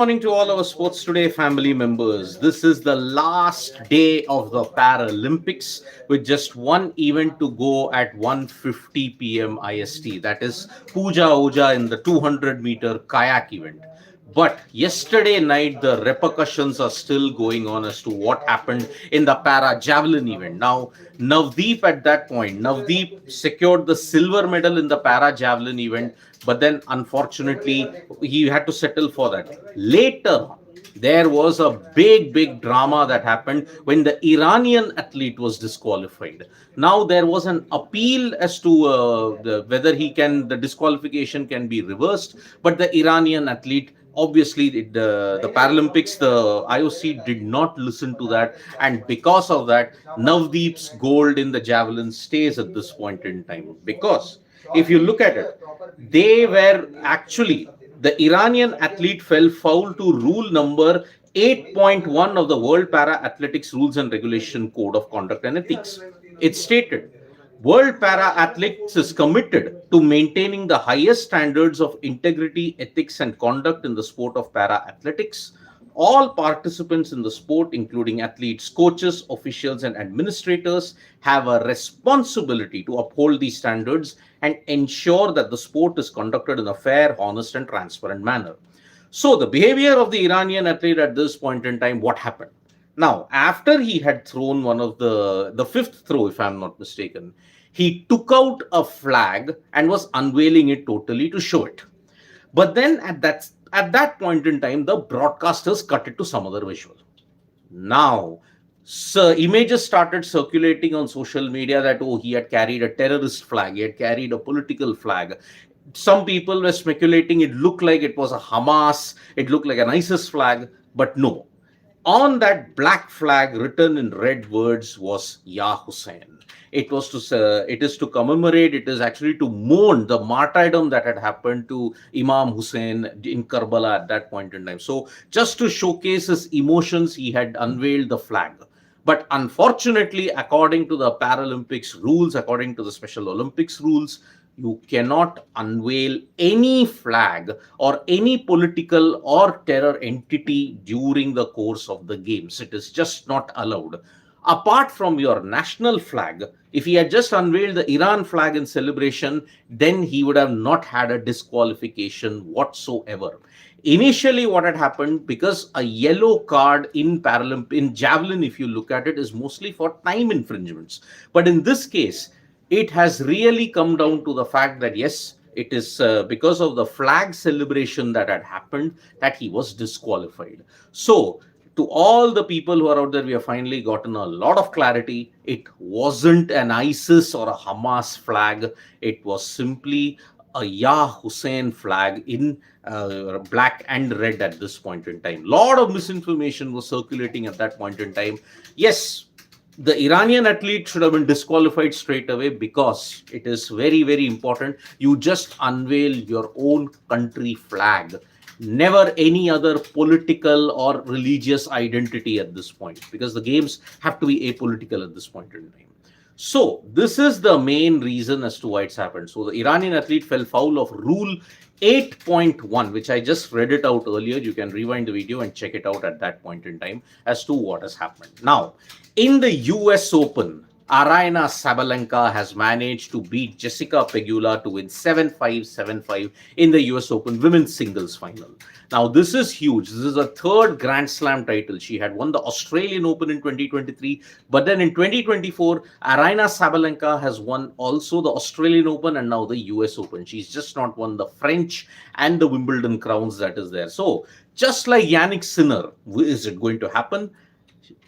Morning to all our Sports Today family members. This is the last day of the Paralympics with just one event to go at 1:50 p.m. IST. That is Pooja Oja in the 200-meter kayak event. But yesterday night, the repercussions are still going on as to what happened in the para javelin event. Now, Navdeep secured the silver medal in the para javelin event, but then unfortunately, he had to settle for that. Later, there was a big drama that happened when the Iranian athlete was disqualified. Now there was an appeal as to whether the disqualification can be reversed, but the Iranian athlete, obviously the Paralympics, the IOC did not listen to that, and because of that, Navdeep's gold in the javelin stays at this point in time. Because if you look at it, they were actually, the Iranian athlete fell foul to rule number 8.1 of the World Para Athletics Rules and Regulation Code of Conduct and Ethics. It stated, World Para Athletics is committed to maintaining the highest standards of integrity, ethics, and conduct in the sport of para athletics. All participants in the sport, including athletes, coaches, officials, and administrators, have a responsibility to uphold these standards and ensure that the sport is conducted in a fair, honest, and transparent manner. So, the behavior of the Iranian athlete at this point in time, what happened? Now, after he had thrown one of the fifth throw, if I'm not mistaken, he took out a flag and was unveiling it totally to show it. But then at that point in time, the broadcasters cut it to some other visual. Now, so images started circulating on social media that, oh, he had carried a terrorist flag, he had carried a political flag. Some people were speculating it looked like it was a Hamas, it looked like an ISIS flag, but no. On that black flag, written in red words, was Ya Hussein. It is to commemorate, it is actually to mourn the martyrdom that had happened to Imam Hussein in Karbala at that point in time. So just to showcase his emotions, he had unveiled the flag. But unfortunately, according to the Paralympics rules, according to the Special Olympics rules, you cannot unveil any flag or any political or terror entity during the course of the games. It is just not allowed. Apart from your national flag, if he had just unveiled the Iran flag in celebration, then he would have not had a disqualification whatsoever. Initially, what had happened, because a yellow card in Paralympic, in javelin, if you look at it, is mostly for time infringements. But in this case, it has really come down to the fact that yes, it is because of the flag celebration that had happened that he was disqualified. So, to all the people who are out there, we have finally gotten a lot of clarity. It wasn't an ISIS or a Hamas flag. It was simply a Ya Hussein flag in black and red at this point in time. Lot of misinformation was circulating at that point in time. Yes, the Iranian athlete should have been disqualified straight away, because it is very important. You just unveil your own country flag, never any other political or religious identity at this point, because the games have to be apolitical at this point in time. So this is the main reason as to why it's happened. So the Iranian athlete fell foul of rule 8.1, which I just read it out earlier. You can rewind the video and check it out at that point in time as to what has happened. Now, in the US Open, Aryna Sabalenka has managed to beat Jessica Pegula to win 7-5, 7-5 in the US Open women's singles final. Now, this is huge. This is a third Grand Slam title. She had won the Australian Open in 2023, but then in 2024, Aryna Sabalenka has won also the Australian Open and now the US Open. She's just not won the French and the Wimbledon crowns that is there. So, just like Yannick Sinner, is it going to happen?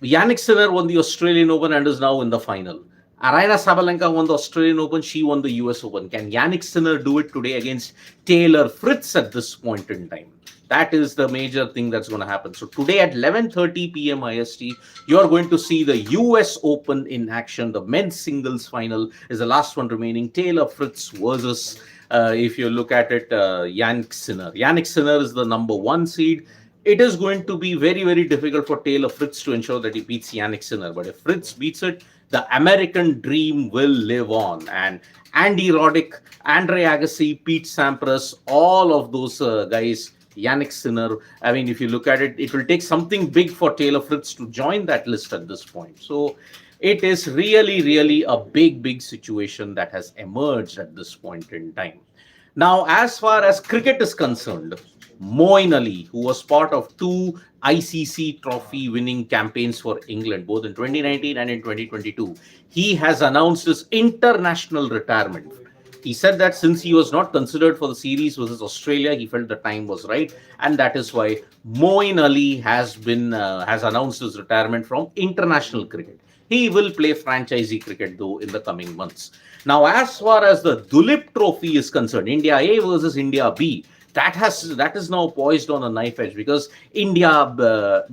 Yannick Sinner won the Australian Open and is now in the final. Aryna Sabalenka won the Australian Open. She won the US Open. Can Yannick Sinner do it today against Taylor Fritz at this point in time? That is the major thing that's going to happen. So today at 11:30 p.m. IST, you are going to see the US Open in action. The men's singles final is the last one remaining. Taylor Fritz versus, if you look at it, Yannick Sinner. Yannick Sinner is the number one seed. It is going to be very difficult for Taylor Fritz to ensure that he beats Yannick Sinner. But if Fritz beats it, the American dream will live on. And Andy Roddick, Andre Agassi, Pete Sampras, all of those guys Yannick Sinner. I mean, if you look at it, it will take something big for Taylor Fritz to join that list at this point. So it is really, really a big, big situation that has emerged at this point in time. Now, as far as cricket is concerned, Moeen Ali, who was part of two ICC trophy winning campaigns for England, both in 2019 and in 2022, he has announced his international retirement. He said that since he was not considered for the series versus Australia, he felt the time was right, and that is why Moeen Ali has announced his retirement from international cricket. He will play franchisee cricket though in the coming months. Now, as far as the Dulip Trophy is concerned, India A versus India B, that is now poised on a knife edge, because India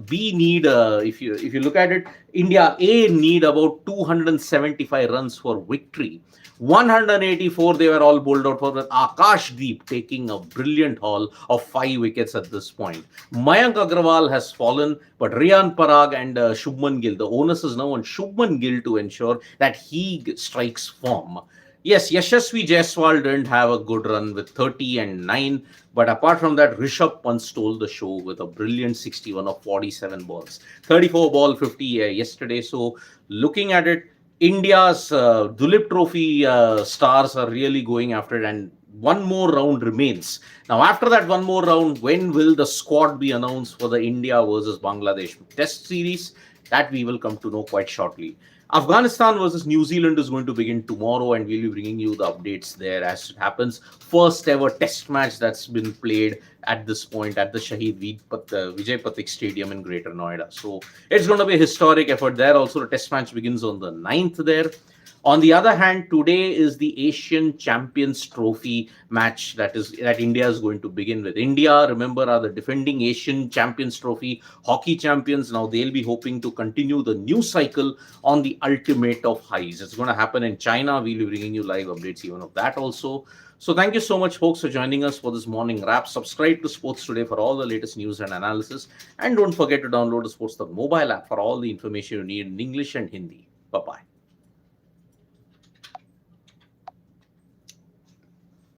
B need if you look at it, India A need about 275 runs for victory. 184 they were all bowled out for, with AajTak taking a brilliant haul of 5 wickets at this point. Mayank Agrawal has fallen, but Riyan Parag and Shubman Gill, the onus is now on Shubman Gill to ensure that he strikes form. Yes, Yashasvi Jaiswal didn't have a good run with 30 and 9, but apart from that, Rishabh Pant stole the show with a brilliant 61 of 47 balls. 34 ball 50 yesterday. So looking at it, India's Dulip Trophy stars are really going after it, and one more round remains. Now, after that one more round, when will the squad be announced for the India versus Bangladesh Test series? That we will come to know quite shortly. Afghanistan versus New Zealand is going to begin tomorrow, and we'll be bringing you the updates there as it happens. First ever test match that's been played at this point at the Shahid Vijay Pathik Stadium in Greater Noida. So it's going to be a historic effort there. Also, the test match begins on the 9th there. On the other hand, today is the Asian Champions Trophy match that India is going to begin with. India, remember, are the defending Asian Champions Trophy hockey champions. Now they'll be hoping to continue the new cycle on the ultimate of highs. It's going to happen in China. We'll be bringing you live updates even of that also. So thank you so much, folks, for joining us for this morning wrap. Subscribe to Sports Today for all the latest news and analysis. And don't forget to download the Sports Talk mobile app for all the information you need in English and Hindi. Bye-bye.